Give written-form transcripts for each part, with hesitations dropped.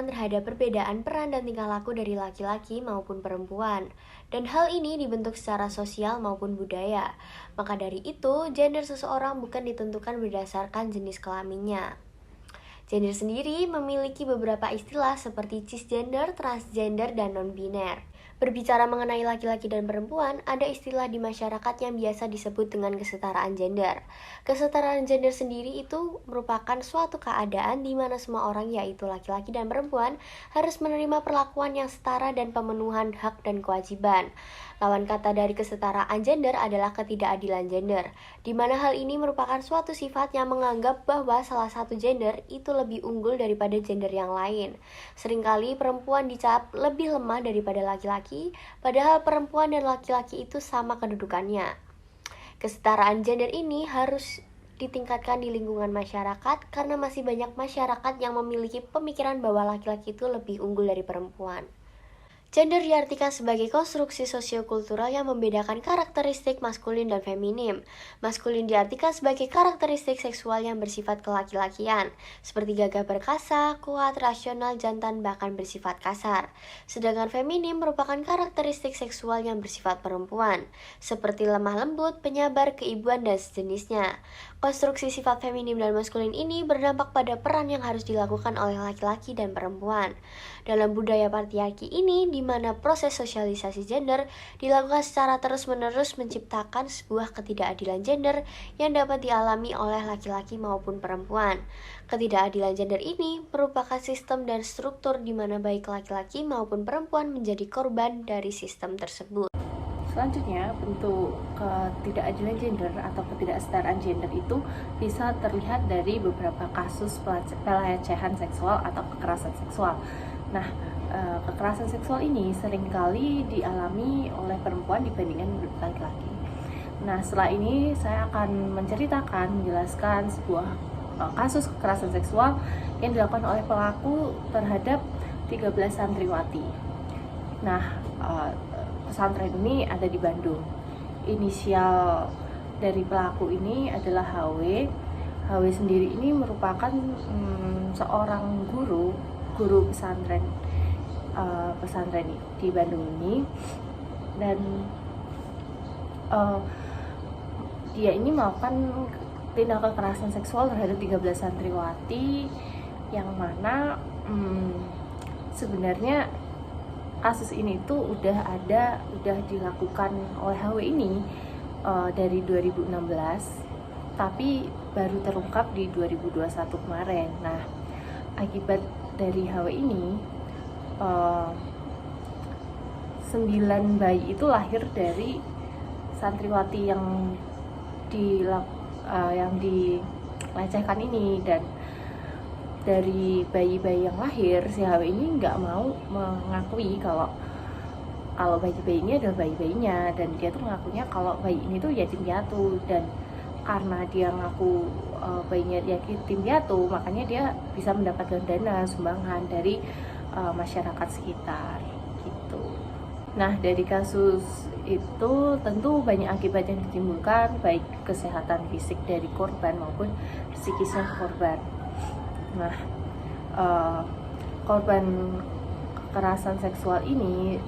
perlakuan terhadap perbedaan peran dan tingkah laku dari laki-laki maupun perempuan. Dan hal ini dibentuk secara sosial maupun budaya. Maka dari itu, gender seseorang bukan ditentukan berdasarkan jenis kelaminnya. Gender sendiri memiliki beberapa istilah seperti cisgender, transgender, dan non-biner. Berbicara mengenai laki-laki dan perempuan, ada istilah di masyarakat yang biasa disebut dengan kesetaraan gender. Kesetaraan gender sendiri itu merupakan suatu keadaan di mana semua orang, yaitu laki-laki dan perempuan, harus menerima perlakuan yang setara dan pemenuhan hak dan kewajiban. Lawan kata dari kesetaraan gender adalah ketidakadilan gender, di mana hal ini merupakan suatu sifat yang menganggap bahwa salah satu gender itu lebih unggul daripada gender yang lain. Seringkali perempuan dicap lebih lemah daripada laki-laki, padahal perempuan dan laki-laki itu sama kedudukannya. Kesetaraan gender ini harus ditingkatkan di lingkungan masyarakat karena masih banyak masyarakat yang memiliki pemikiran bahwa laki-laki itu lebih unggul dari perempuan. Gender diartikan sebagai konstruksi sosiokultural yang membedakan karakteristik maskulin dan feminim. Maskulin diartikan sebagai karakteristik seksual yang bersifat kelaki-lakian, seperti gagah perkasa, kuat, rasional, jantan, bahkan bersifat kasar. Sedangkan feminim merupakan karakteristik seksual yang bersifat perempuan, seperti lemah lembut, penyabar, keibuan, dan sejenisnya. Konstruksi sifat feminim dan maskulin ini berdampak pada peran yang harus dilakukan oleh laki-laki dan perempuan. Dalam budaya patriarki ini, di mana proses sosialisasi gender dilakukan secara terus-menerus menciptakan sebuah ketidakadilan gender yang dapat dialami oleh laki-laki maupun perempuan. Ketidakadilan gender ini merupakan sistem dan struktur di mana baik laki-laki maupun perempuan menjadi korban dari sistem tersebut. Selanjutnya, bentuk ketidakadilan gender atau ketidaksetaraan gender itu bisa terlihat dari beberapa kasus pelecehan seksual atau kekerasan seksual. Nah, kekerasan seksual ini seringkali dialami oleh perempuan dibandingkan laki-laki. Nah, setelah ini saya akan menjelaskan sebuah kasus kekerasan seksual yang dilakukan oleh pelaku terhadap 13 santriwati. Nah, pesantren ini ada di Bandung. Inisial dari pelaku ini adalah HW. HW sendiri ini merupakan seorang guru pesantren di Bandung ini, dan dia ini melakukan tindak kekerasan seksual terhadap 13 santriwati yang mana sebenarnya kasus ini tuh udah dilakukan oleh HW ini dari 2016, tapi baru terungkap di 2021 kemarin. Nah, akibat dari HW ini 9 bayi itu lahir dari santriwati yang dilecehkan ini, dan dari bayi-bayi yang lahir, si HW ini nggak mau mengakui kalau bayi-bayi ini adalah bayi-bayinya, dan dia tuh ngakunya kalau bayi ini tuh yatim piatu. Dan karena dia ngaku bayinya yatim piatu, makanya dia bisa mendapatkan dana sumbangan dari masyarakat sekitar gitu. Nah, dari kasus itu tentu banyak akibat yang ditimbulkan, baik kesehatan fisik dari korban maupun psikisnya korban. Nah, korban kekerasan seksual ini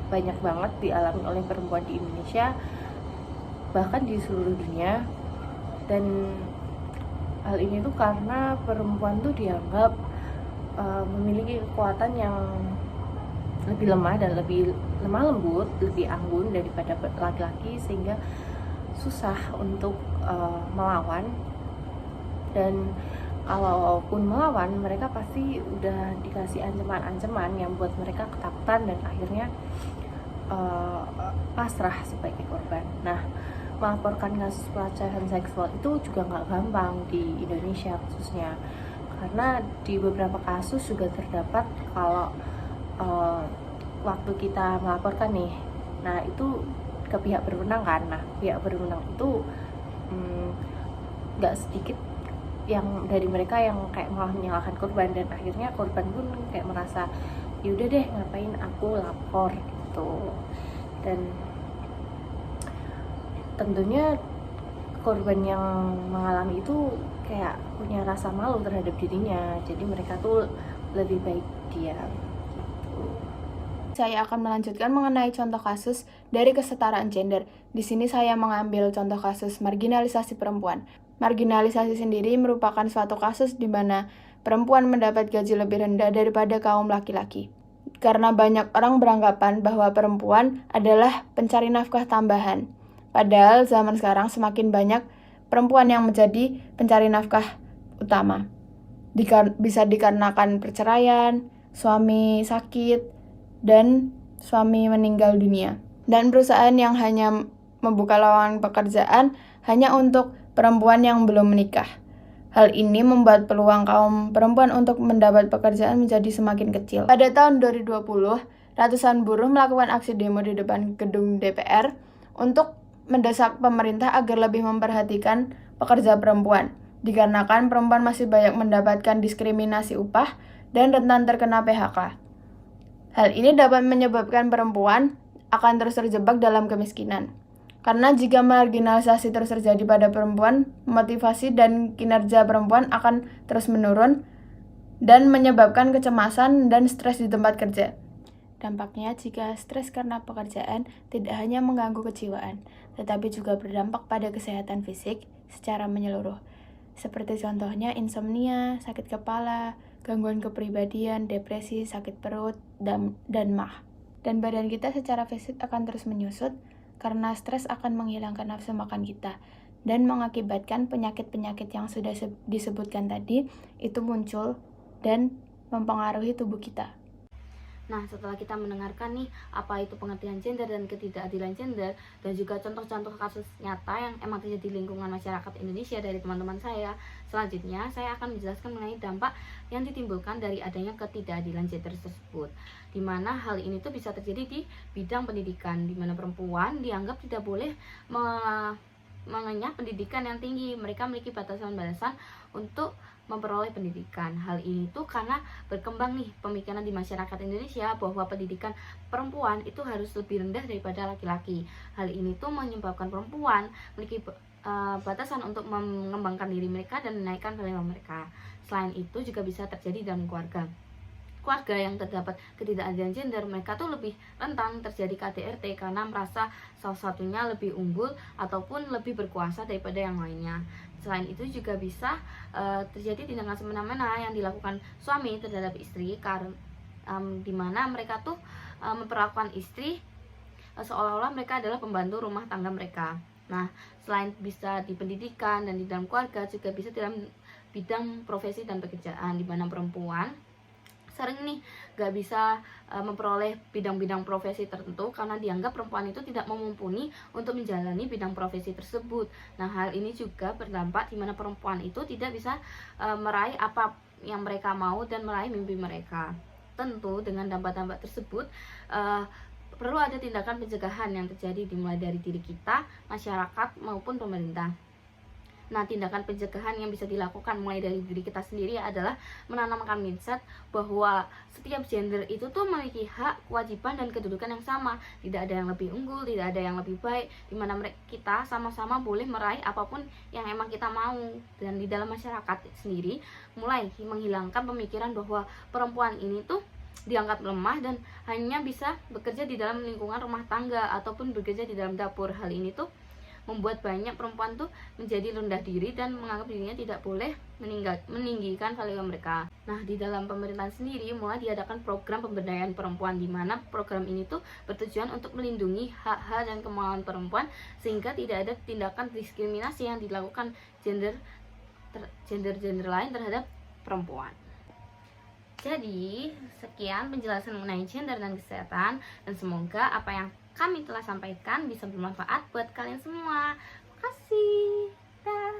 banyak banget dialami oleh perempuan di Indonesia, bahkan di seluruh dunia. Dan hal ini tuh karena perempuan tuh dianggap memiliki kekuatan yang lebih lemah dan lebih lemah lembut, lebih anggun daripada laki-laki, sehingga susah untuk melawan. Dan kalaupun melawan, mereka pasti udah dikasih ancaman-ancaman yang buat mereka ketakutan dan akhirnya pasrah sebagai korban. Nah, melaporkan kasus pelecehan seksual itu juga nggak gampang di Indonesia khususnya, karena di beberapa kasus juga terdapat kalau waktu kita melaporkan nih, nah itu ke pihak berwenang kan. Nah, pihak berwenang itu nggak sedikit yang dari mereka yang kayak malah menyalahkan korban, dan akhirnya korban pun kayak merasa yaudah deh, ngapain aku lapor gitu. Dan tentunya korban yang mengalami itu kayak punya rasa malu terhadap dirinya, jadi mereka tuh lebih baik dia. Saya akan melanjutkan mengenai contoh kasus dari kesetaraan gender. Di sini saya mengambil contoh kasus marginalisasi perempuan. Marginalisasi sendiri merupakan suatu kasus di mana perempuan mendapat gaji lebih rendah daripada kaum laki-laki. Karena banyak orang beranggapan bahwa perempuan adalah pencari nafkah tambahan. Padahal zaman sekarang semakin banyak perempuan yang menjadi pencari nafkah utama. Bisa dikarenakan perceraian, suami sakit, dan suami meninggal dunia. Dan perusahaan yang hanya membuka lowongan pekerjaan hanya untuk perempuan yang belum menikah. Hal ini membuat peluang kaum perempuan untuk mendapat pekerjaan menjadi semakin kecil. Pada tahun 2020, ratusan buruh melakukan aksi demo di depan gedung DPR untuk mendesak pemerintah agar lebih memperhatikan pekerja perempuan, dikarenakan perempuan masih banyak mendapatkan diskriminasi upah dan rentan terkena PHK. Hal ini dapat menyebabkan perempuan akan terus terjebak dalam kemiskinan. Karena jika marginalisasi terus terjadi pada perempuan, motivasi dan kinerja perempuan akan terus menurun dan menyebabkan kecemasan dan stres di tempat kerja. Dampaknya, jika stres karena pekerjaan tidak hanya mengganggu kejiwaan, tetapi juga berdampak pada kesehatan fisik secara menyeluruh. Seperti contohnya insomnia, sakit kepala, gangguan kepribadian, depresi, sakit perut, dan MAH. Dan badan kita secara fisik akan terus menyusut karena stres akan menghilangkan nafsu makan kita dan mengakibatkan penyakit-penyakit yang sudah disebutkan tadi itu muncul dan mempengaruhi tubuh kita. Nah, setelah kita mendengarkan nih apa itu pengertian gender dan ketidakadilan gender dan juga contoh-contoh kasus nyata yang emang terjadi di lingkungan masyarakat Indonesia dari teman-teman saya, selanjutnya saya akan menjelaskan mengenai dampak yang ditimbulkan dari adanya ketidakadilan gender tersebut, di mana hal ini tuh bisa terjadi di bidang pendidikan, di mana perempuan dianggap tidak boleh mengenyah pendidikan yang tinggi. Mereka memiliki batasan-batasan untuk memperoleh pendidikan. Hal ini tuh karena berkembang nih pemikiran di masyarakat Indonesia bahwa pendidikan perempuan itu harus lebih rendah daripada laki-laki. Hal ini tuh menyebabkan perempuan memiliki batasan untuk mengembangkan diri mereka dan menaikkan value mereka. Selain itu juga bisa terjadi dalam keluarga yang terdapat ketidakadilan gender, mereka tuh lebih rentan terjadi KDRT karena merasa salah satunya lebih unggul ataupun lebih berkuasa daripada yang lainnya. Selain itu juga bisa terjadi tindakan semena-mena yang dilakukan suami terhadap istri karena di mana mereka tuh memperlakukan istri seolah-olah mereka adalah pembantu rumah tangga mereka. Nah, selain bisa di pendidikan dan di dalam keluarga, juga bisa dalam bidang profesi dan pekerjaan, di mana perempuan sering nih gak bisa memperoleh bidang-bidang profesi tertentu karena dianggap perempuan itu tidak mumpuni untuk menjalani bidang profesi tersebut. Nah, hal ini juga berdampak di mana perempuan itu tidak bisa meraih apa yang mereka mau dan meraih mimpi mereka. Tentu dengan dampak-dampak tersebut perlu ada tindakan pencegahan yang terjadi dimulai dari diri kita, masyarakat maupun pemerintah. Nah, tindakan pencegahan yang bisa dilakukan mulai dari diri kita sendiri adalah menanamkan mindset bahwa setiap gender itu tuh memiliki hak, kewajiban, dan kedudukan yang sama. Tidak ada yang lebih unggul, tidak ada yang lebih baik, dimana kita sama-sama boleh meraih apapun yang emang kita mau. Dan di dalam masyarakat sendiri mulai menghilangkan pemikiran bahwa perempuan ini tuh dianggap lemah dan hanya bisa bekerja di dalam lingkungan rumah tangga ataupun bekerja di dalam dapur. Hal ini tuh membuat banyak perempuan tuh menjadi rendah diri dan menganggap dirinya tidak boleh meninggikan value mereka. Nah, di dalam pemerintahan sendiri mulai diadakan program pemberdayaan perempuan, di mana program ini tuh bertujuan untuk melindungi hak-hak dan kemauan perempuan sehingga tidak ada tindakan diskriminasi yang dilakukan gender lain terhadap perempuan. Jadi, sekian penjelasan mengenai gender dan kesehatan, dan semoga apa yang kami telah sampaikan bisa bermanfaat buat kalian semua. Terima kasih. Dah.